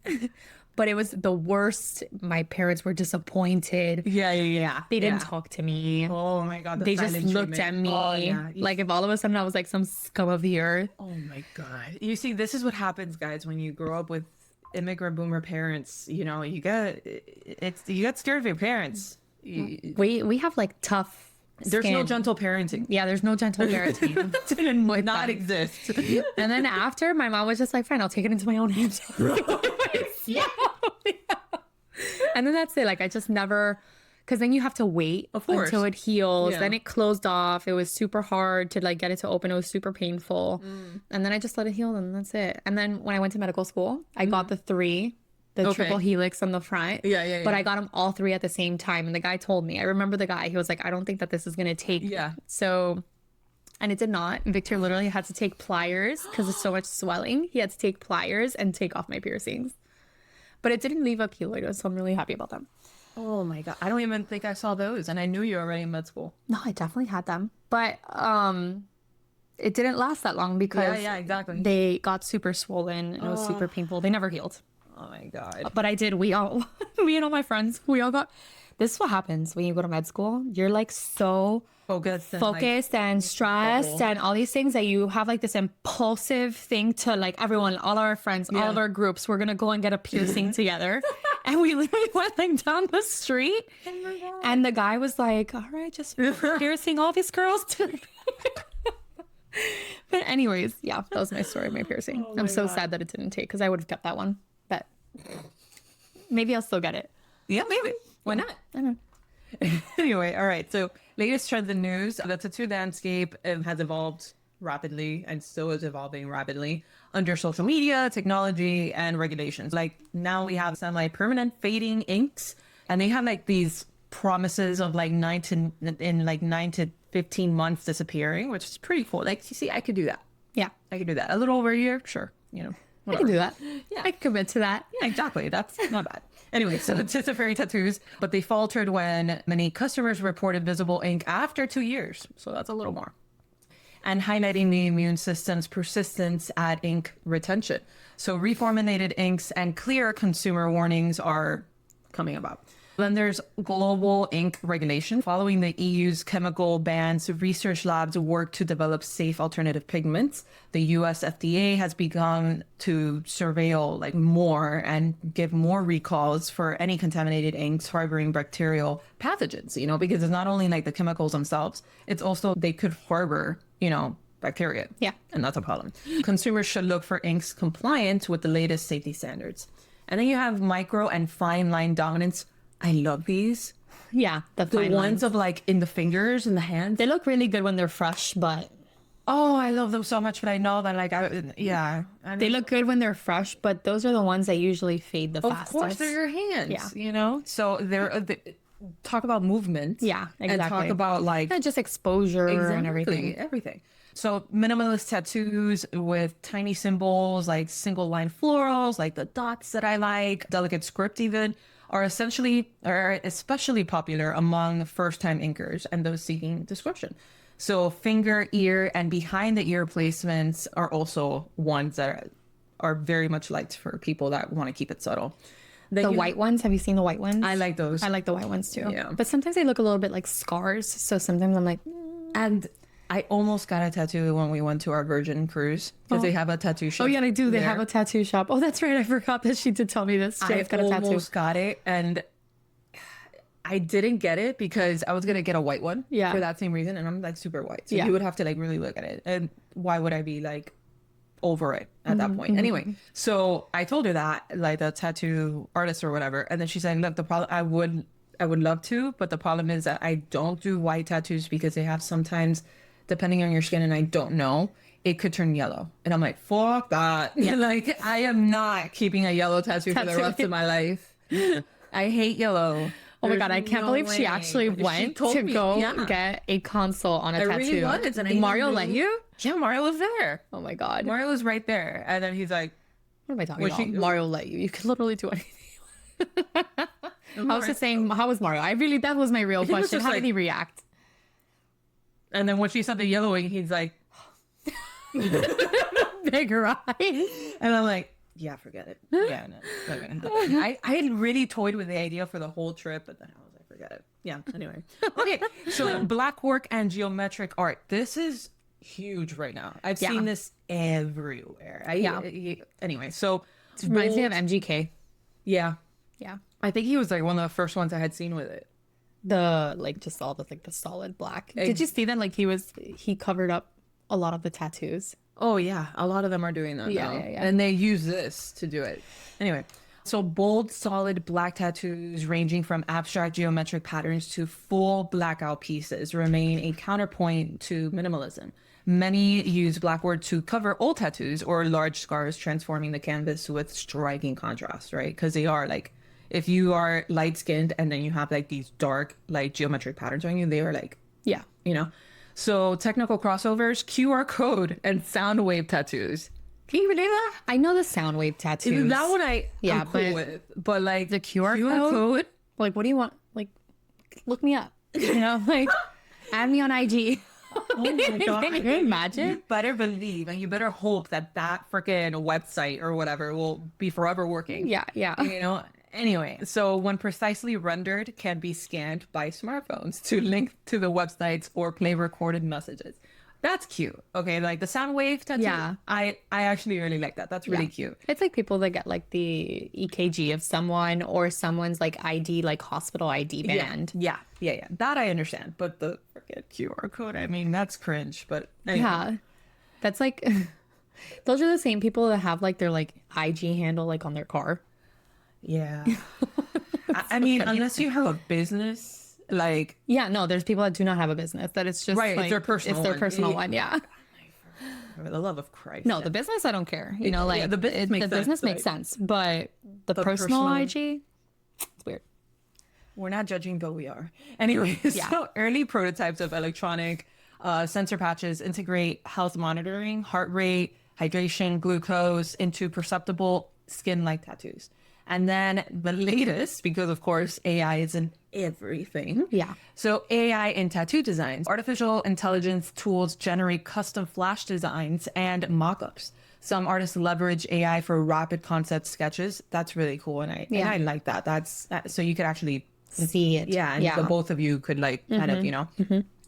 But it was the worst. My parents were disappointed. Yeah. They didn't talk to me. Oh my God. They just looked at me. Oh, yeah. Like if all of a sudden I was like some scum of the earth. Oh my God. You see, this is what happens, guys, when you grow up with immigrant boomer parents. You know, you get scared of your parents. We have like tough There's skin. no gentle parenting. Yeah, there's no gentle parenting. Didn't not exist. And then after, my mom was just like, fine, I'll take it into my own hands. Yeah. And then that's it. Like I just never, because then you have to wait until it heals. Yeah. Then it closed off. It was super hard to like get it to open. It was super painful. And then I just let it heal, and that's it. And then when I went to medical school, I got the triple helix on the front. Yeah. But I got them all 3 at the same time. And the guy told me, I remember the guy, he was like, I don't think that this is going to take. Yeah. So, and it did not. Victor literally had to take pliers because there's so much swelling. He had to take pliers and take off my piercings. But it didn't leave a keloid, so I'm really happy about them. Oh my God. I don't even think I saw those. And I knew you were already in med school. No, I definitely had them. But it didn't last that long because exactly. they got super swollen and it was super painful. They never healed. Oh my God. But I did. Me and all my friends, we all got. This is what happens when you go to med school. You're like so focused and stressed and all these things that you have like this impulsive thing to like everyone, all our friends, all of our groups, we're going to go and get a piercing together. And we literally went like down the street and the guy was like, all right, just piercing all these girls. But anyways, yeah, that was my story, my piercing. I'm so sad that it didn't take because I would have kept that one. But maybe I'll still get it. Yeah, maybe. Why not? I don't know. Anyway, all right. So latest trends in news. The tattoo landscape has evolved rapidly and still is evolving rapidly under social media, technology, and regulations. Like now we have semi-permanent fading inks, and they have like these promises of like 9 to 15 months disappearing, which is pretty cool. Like, you see, I could do that. Yeah, I could do that. A little over a year, sure. You know, I can do that. Yeah. I can commit to that. Yeah, exactly. That's not bad. Anyway, so it's just a fairy tattoos, but they faltered when many customers reported visible ink after 2 years. So that's a little more. And highlighting the immune system's persistence at ink retention. So reformulated inks and clear consumer warnings are coming about. Then there's global ink regulation. Following the EU's chemical bans, research labs work to develop safe alternative pigments. The US FDA has begun to surveil like more and give more recalls for any contaminated inks harboring bacterial pathogens, you know, because it's not only like the chemicals themselves, it's also they could harbor, you know, bacteria. Yeah. And that's a problem. Consumers should look for inks compliant with the latest safety standards. And then you have micro and fine line dominance. I love these. Yeah, the The fine ones lines. of like in the fingers and the hands. They look really good when they're fresh, but Oh, I love them so much, but I know that like they look good when they're fresh, but those are the ones that usually fade the of fastest. course they're your hands. Yeah. You know, so talk about movement. Yeah, And exactly. talk about like Not just exposure and everything. Everything. So minimalist tattoos with tiny symbols like single line florals, like the dots that I like, delicate script even, are especially popular among first-time inkers and those seeking description. So finger, ear, and behind the ear placements are also ones that are very much liked for people that want to keep it subtle. The white ones, have you seen the white ones? I like those. I like the white ones too. Yeah. But sometimes they look a little bit like scars. So sometimes I'm like, And I almost got a tattoo when we went to our Virgin cruise because they have a tattoo shop. oh yeah, they do. They there. have a tattoo shop. Oh, that's right. I forgot that she did tell me this. I Jay's got a tattoo. almost got it, and I didn't get it because I was gonna get a white one Yeah. for that same reason, and I'm like super white, so Yeah. you would have to like really look at it, and why would I be like over it at that point? Anyway, so I told her that, like the tattoo artist or whatever, and then she said, look, the problem, I would love to, but the problem is that I don't do white tattoos because they have sometimes, depending on your skin, and I don't know, it could turn yellow. And I'm like, fuck that. Yeah. Like, I am not keeping a yellow tattoo for the rest of my life. I hate yellow. Oh my God, I can't believe she actually went to go get a consult on a tattoo. Really was, and Did Mario let you? Yeah, Mario was there. Oh my God. Mario was right there. And then he's like, what am I talking about? Mario let you. You could literally do anything. I was just saying, how was Mario? That was my real question. How did he react? And then when she said the yellowing, he's like, bigger eyes. And I'm like, yeah, forget it. Yeah, no. I had really toyed with the idea for the whole trip, but then I was like, forget it. Yeah, anyway. Okay, so black work and geometric art. This is huge right now. I've seen this everywhere. Anyway, so it reminds me of MGK. Yeah. Yeah. I think he was like one of the first ones I had seen with it. Just all the like the solid black. Did you see that? Like he covered up a lot of the tattoos. Oh yeah, a lot of them are doing that now. Yeah. And they use this to do it. Anyway, so bold, solid black tattoos ranging from abstract geometric patterns to full blackout pieces remain a counterpoint to minimalism. Many use blackboard to cover old tattoos or large scars, transforming the canvas with striking contrast, right? Because they are like, if you are light skinned and then you have like these dark, like geometric patterns on you, they are like, you know. So technical crossovers, QR code, and sound wave tattoos. Can you believe that? I know the sound wave tattoos. That one I'm cool with. But like the QR code? Like, what do you want? Like, look me up. You know, like, add me on IG. Oh my God. Can you imagine? You better believe and you better hope that freaking website or whatever will be forever working. Yeah. You know? Anyway, so when precisely rendered, can be scanned by smartphones to link to the websites or play recorded messages. That's cute. Okay, like the sound wave tattoo. Yeah. I actually really like that. That's really cute. It's like people that get like the EKG of someone or someone's like ID, like hospital ID band. Yeah. That I understand. But the freaking QR code, I mean, that's cringe. But anyway. Yeah. That's like, those are the same people that have like their like IG handle like on their car. Yeah. I mean, unless you have a business, like... Yeah, no, there's people that do not have a business. That it's just right, like... it's their personal one, yeah. For the love of Christ. No, the business, I don't care. You know, like... the business makes sense. But the personal IG, it's weird. We're not judging, but we are. Anyways, so early prototypes of electronic sensor patches integrate health monitoring, heart rate, hydration, glucose into perceptible skin-like tattoos. And then the latest, because of course AI is in everything. Yeah. So AI in tattoo designs. Artificial intelligence tools generate custom flash designs and mock-ups. Some artists leverage AI for rapid concept sketches. That's really cool. And I like that. That's so you could actually see it. Yeah. And the both of you could like kind of, you know.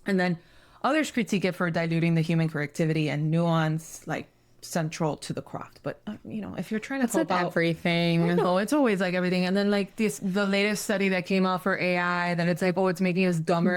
And then others critique it for diluting the human creativity and nuance, like central to the craft. But you know, if you're trying to help out everything, no, it's always like everything. And then like the latest study that came out for AI, that it's like, oh, it's making us dumber.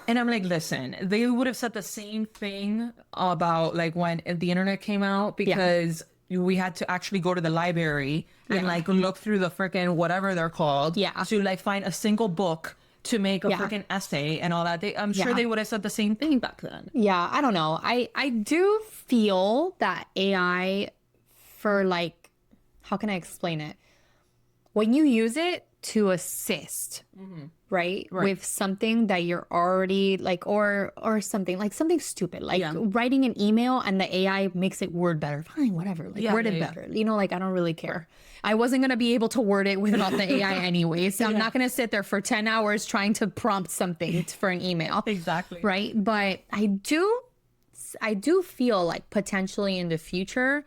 And I'm like, listen, they would have said the same thing about like when the internet came out, because we had to actually go to the library and like look through the freaking whatever they're called to like find a single book to make a freaking essay and all that. I'm sure they would have said the same thing back then. Yeah, I don't know. I do feel that AI for like, how can I explain it? When you use it to assist, right? With something that you're already like, or something like something stupid, like writing an email and the AI makes it word better. Fine, whatever. Like word it better. You know, like I don't really care. I wasn't going to be able to word it without the AI anyway. So I'm not going to sit there for 10 hours trying to prompt something for an email. Exactly. Right. But I do feel like potentially in the future,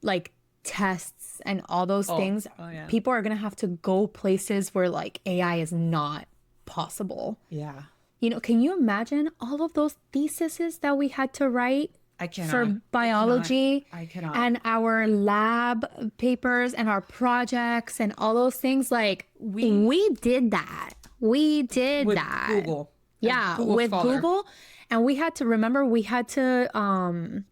like tests and all those things, people are going to have to go places where like AI is not possible. Yeah. You know, can you imagine all of those theses that we had to write? I cannot. For biology. I cannot. And our lab papers and our projects and all those things. Like we did that We did with that. Google. Yeah, Google with Scholar. Google. And we had to remember we had to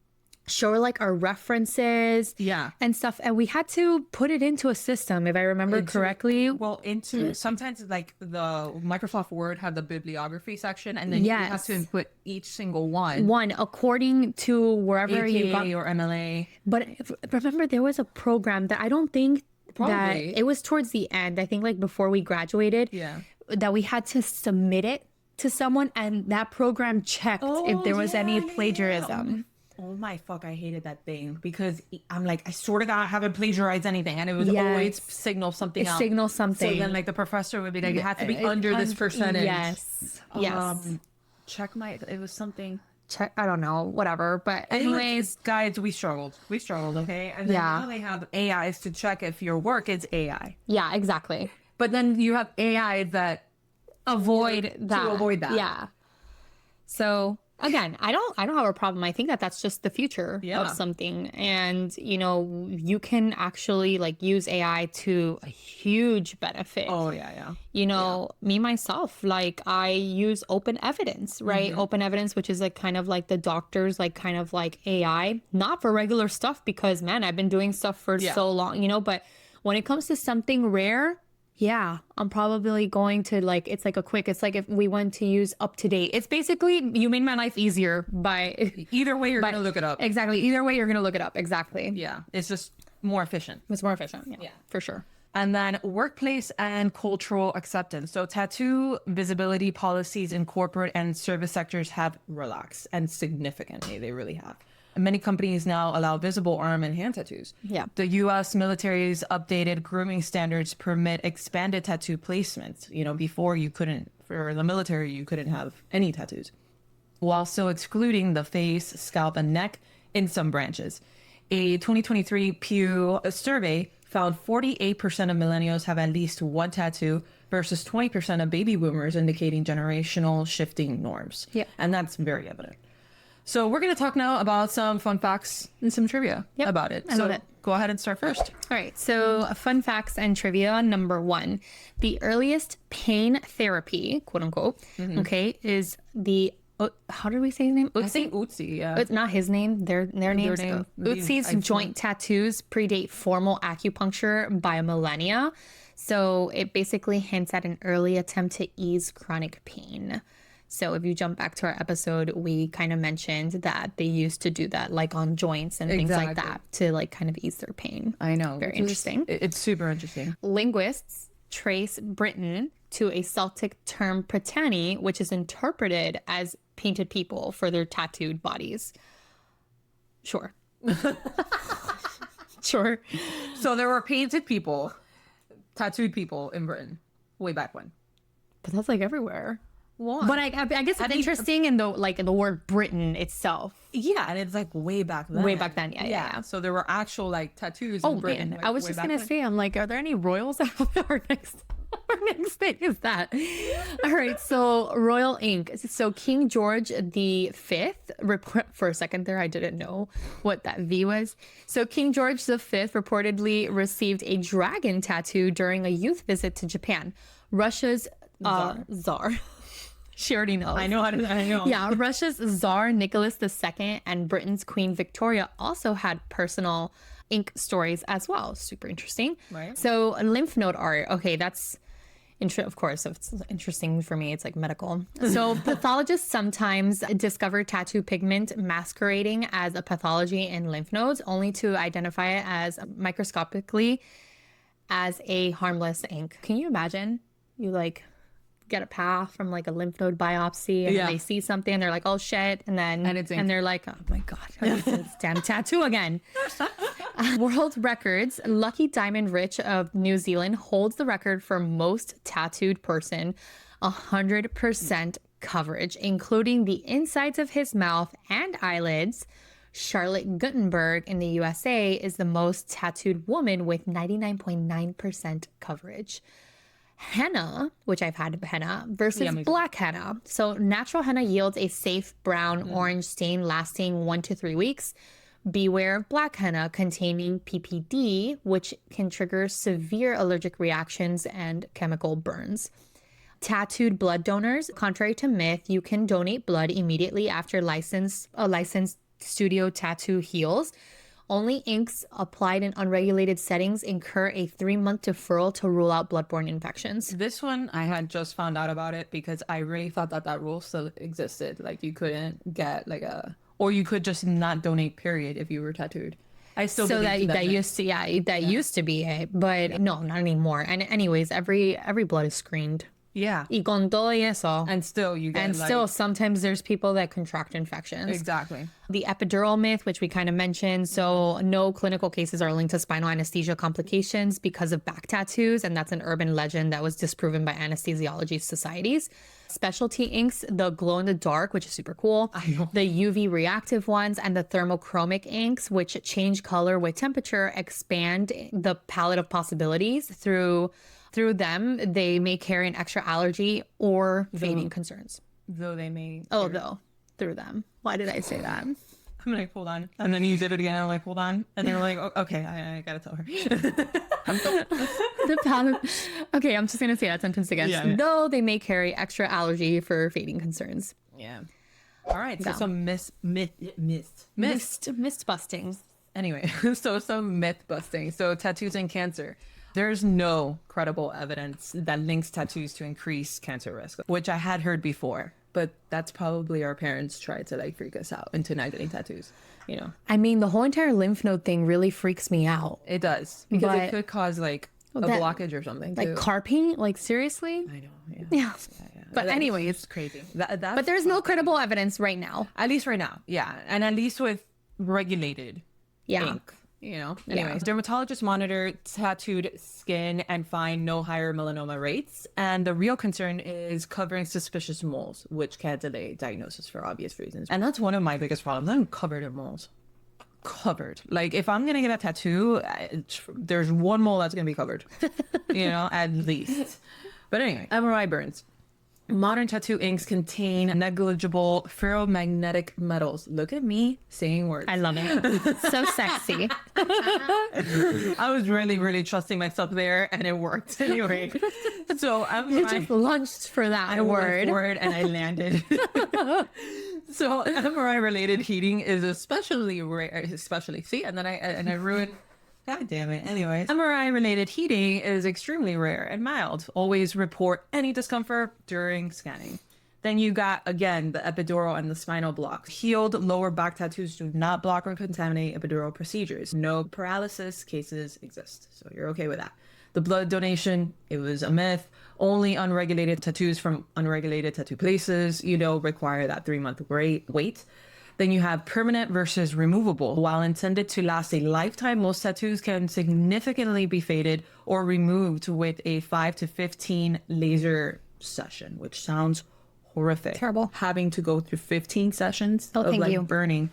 show like our references Yeah. and stuff. And we had to put it into a system, if I remember correctly. Well, into sometimes like the Microsoft Word had the bibliography section, and then you have Yes. to input each single one, One, according to wherever you got. APA or MLA. But remember, there was a program that I don't think that Probably. it was towards the end. I think like before we graduated, Yeah. that we had to submit it to someone, and that program checked if there was any plagiarism. Oh my fuck, I hated that thing because I'm like, I swear to God, I haven't plagiarized anything. And it was always signal something else. Signal something. So then like the professor would be like, it had to be under this percentage. Yes. Yes. Check my, it was something. Check. I don't know. Whatever. But anyways, Guys, we struggled, okay? And then now they have AIs to check if your work is AI. yeah, exactly. But then you have AI that Avoid that. to avoid that. Yeah. So again, I don't have a problem. I think that that's just the future of something. And, you know, you can actually like use AI to a huge benefit. Oh, yeah. You know, me myself, like I use open evidence, right? Open evidence, which is like kind of like the doctors, like kind of like AI, not for regular stuff because man, I've been doing stuff for so long, you know, but when it comes to something rare, yeah, I'm probably going to like, it's like it's like if we went to use Up to Date, it's basically, you made my life easier by Either way, you're going to look it up. Exactly. Either way, you're going to look it up. Exactly. Yeah. It's just more efficient. It's more efficient. Yeah, for sure. And then workplace and cultural acceptance. So tattoo visibility policies in corporate and service sectors have relaxed, and significantly, they really have. Many companies now allow visible arm and hand tattoos. Yeah. The U.S. military's updated grooming standards permit expanded tattoo placements. You know, before you couldn't, for the military, you couldn't have any tattoos, while still excluding the face, scalp, and neck in some branches. A 2023 Pew survey found 48% of millennials have at least one tattoo versus 20% of baby boomers, indicating generational shifting norms. Yeah. And that's very evident. So we're going to talk now about some fun facts and some trivia about it. I love it. Go ahead and start first. All right. So fun facts and trivia. Number 1, the earliest pain therapy, quote unquote, okay, is the, how did we say his name? I think Utsi, yeah. It's not his name. Their names. name. Utsi's joint tattoos predate formal acupuncture by millennia. So it basically hints at an early attempt to ease chronic pain. So if you jump back to our episode, we kind of mentioned that they used to do that like on joints and things like that to like kind of ease their pain. I know. Very interesting. It's super interesting. Linguists trace Britain to a Celtic term prytani, which is interpreted as painted people for their tattooed bodies. Sure. Sure. So there were painted people, tattooed people in Britain way back when. But that's like everywhere. Why? But I guess it's interesting in the like in the word Britain itself. Yeah, and it's like way back then. Way back then, yeah. So there were actual like tattoos Oh in Britain. man, like, I was way just back gonna when. say, I'm like, are there any royals? Our next thing is that. All right, so royal ink. So King George V, for a second there, I didn't know what that V was. So King George V reportedly received a dragon tattoo during a youth visit to Japan. Russia's Tsar. She already knows. I know. Yeah, Russia's Tsar Nicholas II and Britain's Queen Victoria also had personal ink stories as well. Super interesting. Right. So lymph node art. Okay, that's of course, it's interesting for me. It's like medical. So pathologists sometimes discover tattoo pigment masquerading as a pathology in lymph nodes, only to identify it as microscopically as a harmless ink. Can you imagine? You like get a path from like a lymph node biopsy and then they see something and they're like, oh shit, and they're like, oh my god, it's this damn tattoo again. World records. Lucky Diamond Rich of New Zealand holds the record for most tattooed person, 100% coverage, including the insides of his mouth and eyelids. Charlotte Gutenberg in the USA is the most tattooed woman with 99.9% coverage. Henna, which I've had henna, versus black henna. So natural henna yields a safe brown orange stain lasting 1 to 3 weeks. Beware of black henna containing PPD, which can trigger severe allergic reactions and chemical burns. Tattooed blood donors. Contrary to myth, you can donate blood immediately after a licensed studio tattoo heals. Only inks applied in unregulated settings incur a 3-month deferral to rule out bloodborne infections. This one, I had just found out about it because I really thought that that rule still existed. Like you couldn't get like or you could just not donate, period, if you were tattooed. I still So believe that used to used to be it, but no, not anymore. And anyways, every blood is screened. Yeah. Y con todo y eso. And still you get And still sometimes there's people that contract infections. Exactly. The epidural myth, which we kind of mentioned. So no clinical cases are linked to spinal anesthesia complications because of back tattoos. And that's an urban legend that was disproven by anesthesiology societies. Specialty inks, the glow in the dark, which is super cool. I know. The UV reactive ones and the thermochromic inks, which change color with temperature, expand the palette of possibilities through them. They may carry an extra allergy or fading concerns. Though they may. Through them. Why did I say that? I'm like, hold on. And then you did it again. I'm like, hold on. And they're like, oh, okay, I gotta tell her. The palette. Okay, I'm just gonna say that sentence again. Yeah. Though they may carry extra allergy for fading concerns. Yeah. All right. So some myth busting. Anyway, so some myth busting. So tattoos and cancer. There's no credible evidence that links tattoos to increase cancer risk, which I had heard before, but that's probably our parents tried to like freak us out into not getting tattoos, you know? I mean, the whole entire lymph node thing really freaks me out. It does, because But it could cause like a blockage or something Like too. carping? Like seriously? I know, Yeah. But That's anyways, just crazy. That's but there's no credible evidence right now. at least right now, yeah, and at least with regulated ink. You know, anyways, dermatologists monitor tattooed skin and find no higher melanoma rates. And the real concern is covering suspicious moles, which can delay diagnosis for obvious reasons. And that's one of my biggest problems. I'm covered in moles. Covered. Like if I'm going to get a tattoo, there's one mole that's going to be covered, you know, at least. But anyway, MRI burns. Modern tattoo inks contain negligible ferromagnetic metals. Look at me saying words. I love it. So sexy. I was really, really trusting myself there, and it worked anyway. So You just launched for that word. And I landed. So MRI-related heating is especially rare. See, and then I ruined. God damn it. Anyways, MRI-related heating is extremely rare and mild. Always report any discomfort during scanning. Then you got, again, the epidural and the spinal blocks. Healed lower back tattoos do not block or contaminate epidural procedures. No paralysis cases exist. So you're okay with that. The blood donation, it was a myth. Only unregulated tattoos from unregulated tattoo places, require that 3-month wait. Then you have permanent versus removable. While intended to last a lifetime, most tattoos can significantly be faded or removed with a 5 to 15 laser session, which sounds horrific. Terrible. Having to go through 15 sessions of thank you. burning.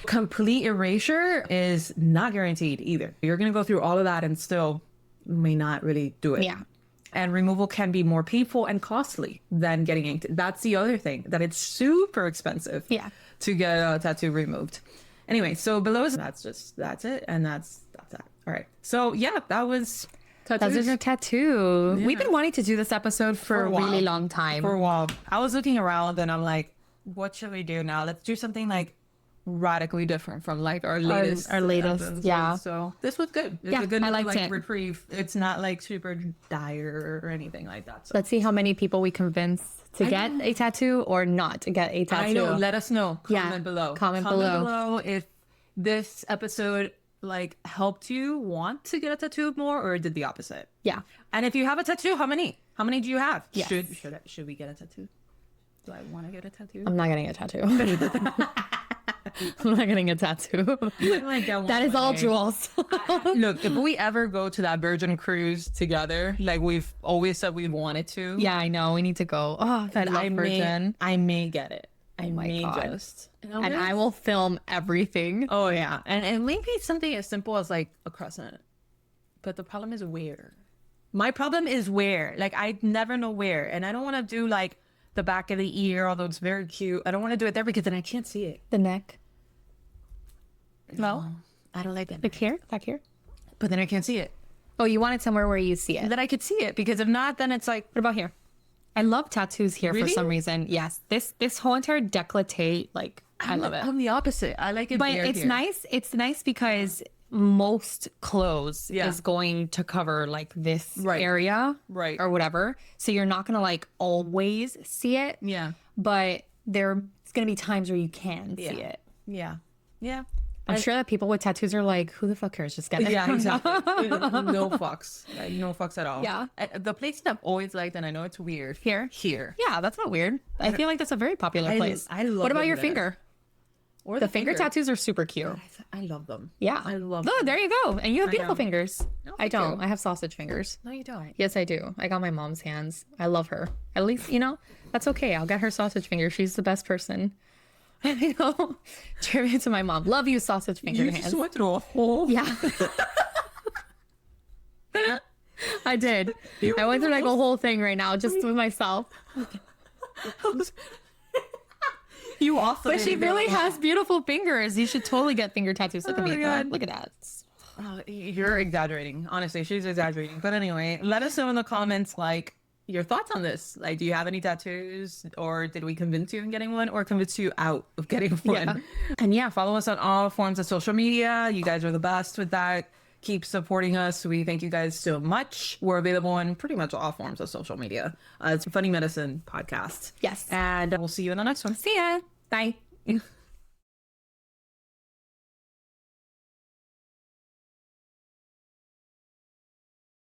Complete erasure is not guaranteed either. You're going to go through all of that and still may not really do it. Yeah. And removal can be more painful and costly than getting inked. That's the other thing, that it's super expensive. Yeah. To get a tattoo removed. Anyway, so below is that's it, and that's that. All right. So yeah, that was tattoos. That was a tattoo. Yeah. We've been wanting to do this episode for a really long time. For a while. I was looking around and I'm like, what should we do now? Let's do something like radically different from like our latest episodes. Yeah. So this was good. It's a good I liked like it. reprieve. It's not like super dire or anything like that. So. Let's see how many people we convince to get a tattoo or not to get a tattoo. I know. Let us know. Comment below. Comment below if this episode like helped you want to get a tattoo more or did the opposite. Yeah. And if you have a tattoo, how many? How many do you have? Yes. Should we get a tattoo? Do I want to get a tattoo? I'm not getting a tattoo. I'm not getting a tattoo. That is all jewels. Look, if we ever go to that Virgin cruise together, like we've always said we wanted to. Yeah, I know. We need to go. Oh, that Virgin. I may get it. I may God. just. And I will film everything. Oh, yeah. And maybe something as simple as like a crescent. But the problem is where. My problem is where. Like, I never know where. And I don't want to do like the back of the ear, although it's very cute. I don't want to do it there because then I can't see it. The neck. No, I don't like that. Like here? Back here? But then I can't see it. Oh, you want it somewhere where you see it. And then I could see it because if not, then it's like, What about here? I love tattoos here for Really? some reason. Yes, this whole entire décolleté, like I love it. I'm the opposite. I like it But bare it's here. nice. It's nice because most clothes Yeah. is going to cover like this Right. area, Right. or whatever. So you're not gonna like always see it. Yeah. But there's gonna be times where you can see Yeah. it. Yeah. Yeah. I'm sure that people with tattoos are like, who the fuck cares? Just get it. Yeah, exactly. No fucks. Like, no fucks at all. Yeah. The place that I've always liked, and I know it's weird. Here? Here. Yeah, that's not weird. I feel like that's a very popular place. I love What about them your there. finger? Or The finger tattoos are super cute. I love them. Yeah. I love Oh, them. there you go. And you have beautiful know. fingers. No, I thank don't. you. I have sausage fingers. No, you don't. Yes, I do. I got my mom's hands. I love her. At least, you know, that's okay. I'll get her sausage fingers. She's the best person. You know, tribute to my mom. Love you, sausage finger You hands. just went through a whole. Yeah. I did. I went through like a whole thing right now just with myself. You also. But she really has beautiful fingers. You should totally get finger tattoos. Look at Oh me. my God. Look at that. You're exaggerating. Honestly, she's exaggerating. But anyway, let us know in the comments, like, your thoughts on this. Like, do you have any tattoos, or did we convince you in getting one, or convince you out of getting one? Yeah. And yeah, follow us on all forms of social media. You guys are the best with that. Keep supporting us. We thank you guys so much. We're available on pretty much all forms of social media. It's Funny Medicine Podcast. Yes. And we'll see you in the next one. See ya. Bye.